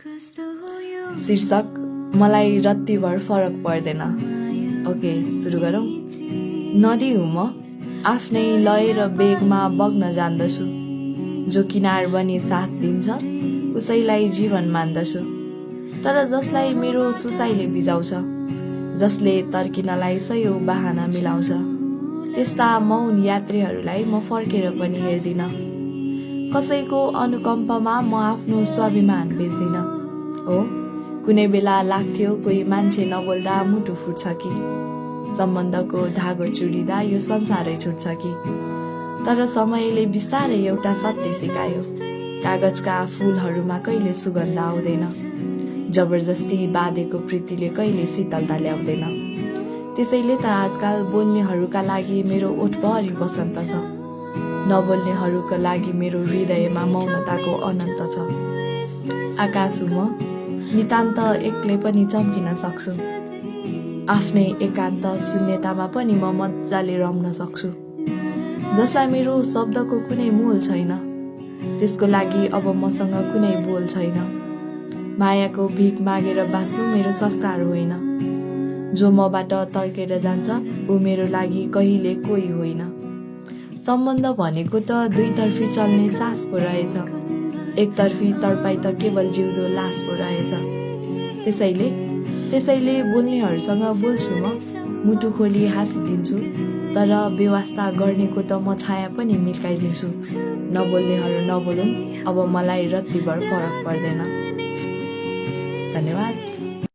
शीर्षक मलाई रत्तिभर फरक पर्दैन। ओके, सुरु गरौँ। नदी हुँ म, आफ्नै लय र बेगमा बग्न जान्दछु। जो किनार बनी साथ दिन्छ उसैलाई जीवन मान्दछु। तर जसलाई मेरो सुसाइले बिजाउँछ, जसले तर्किनलाई सयौं बहाना मिलाउँछ, त्यस्ता मौन यात्रीहरूलाई म फर्केर पनि हेर्दिन। कसैको अनुकम्पमा म आफ्नो स्वाभिमान बेच्दिन। हो, कुनै बेला लाग्थ्यो कोही मान्छे नबोल्दा मुटु फुट्छ कि, सम्बन्धको धागो चुडिँदा यो संसारै छुट्छ कि। तर समयले बिस्तारै एउटा सत्य सिकायो, कागजका फूलहरूमा कहिले सुगन्ध आउँदैन, जबरजस्ती बाँधेको प्रीतिले कहिले शीतलता ल्याउँदैन। त्यसैले त आजकल बोल्नेहरूका लागि मेरो ओठभरि बसन्त छ, नबोल्नेहरूका लागि मेरो हृदयमा मौनताको अनन्त छ। आकाश हुँ म, नितान्त एक्लै पनि चम्किन सक्छु। आफ्नै एकान्त शून्यतामा पनि म मजाले रम्न सक्छु। जसलाई मेरो शब्दको कुनै मोल छैन, त्यसको लागि अब मसँग कुनै बोल छैन। मायाको भिख मागेर बाँच्नु मेरो संस्कार होइन। जो मबाट तर्केर जान्छ ऊ मेरो लागि कहिले कोही होइन। सम्बन्ध भनेको त दुईतर्फी चल्ने सास पो रहेछ, एकतर्फी तडपाई त केवल जिउँदो लास पो रहेछ। त्यसैले बोल्नेहरूसँग बोल्छु म, मुटु खोली हाँसिदिन्छु, तर बेवास्ता गर्नेको त म छाया पनि मिल्काइदिन्छु। नबोल्नेहरू नबोलुन्, अब मलाई रत्तिभर फरक पर्दैन। धन्यवाद।